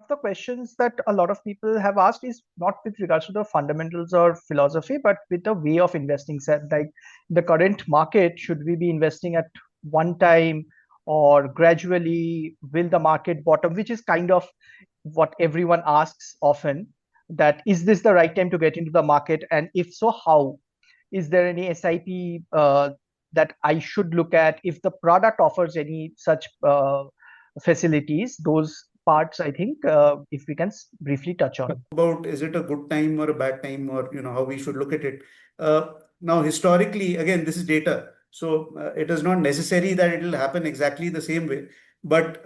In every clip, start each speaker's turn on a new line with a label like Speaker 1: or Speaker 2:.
Speaker 1: the questions that a lot of people have asked is not with regards to the fundamentals or philosophy, but with the way of investing. So, like the current market, should we be investing at one time or gradually? Will the market bottom? Which is kind of what everyone asks often. That is this the right time to get into the market? And if so, how? Is there any SIP that I should look at? If the product offers any such facilities, those parts, I think, if we can briefly touch on.
Speaker 2: About is it a good time or a bad time, or how we should look at it. Now, historically, again, this is data, so it is not necessary that it will happen exactly the same way. But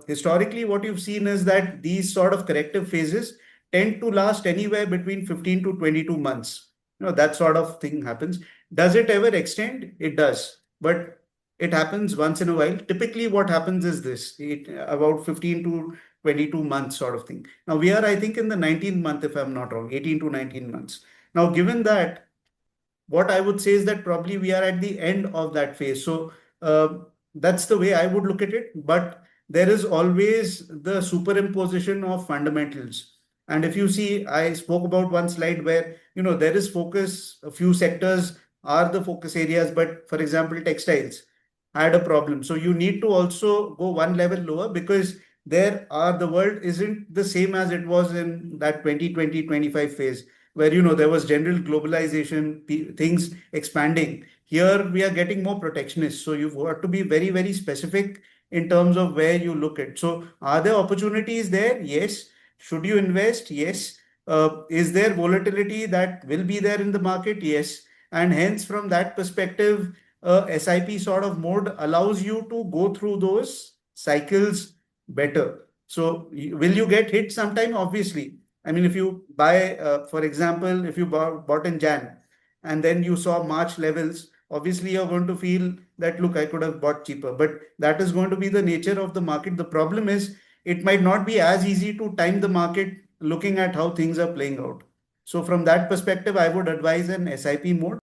Speaker 2: historically, what you've seen is that these sort of corrective phases tend to last anywhere between 15 to 22 months. That sort of thing happens. Does it ever extend? It does, but it happens once in a while. Typically, what happens is this: about 15 to 22 months sort of thing. Now we are, I think, in the 19th month, if I'm not wrong, 18 to 19 months. Now, given that, what I would say is that probably we are at the end of that phase. So that's the way I would look at it. But there is always the superimposition of fundamentals. And if you see, I spoke about one slide where, there is focus, a few sectors are the focus areas, but for example, textiles had a problem. So you need to also go one level lower, because the world isn't the same as it was in that 2020-25 phase, where there was general globalization, things expanding. Here we are getting more protectionist, so you've got to be very, very specific in terms of where you look at. So are there opportunities there? Yes. Should you invest? Yes. Is there volatility that will be there in the market? Yes. And hence, from that perspective, SIP sort of mode allows you to go through those cycles better. So will you get hit sometime? Obviously. I mean, if you buy, for example, if you bought in Jan and then you saw March levels, obviously you're going to feel that, look, I could have bought cheaper. But that is going to be the nature of the market. The problem is it might not be as easy to time the market looking at how things are playing out. So from that perspective, I would advise an SIP mode.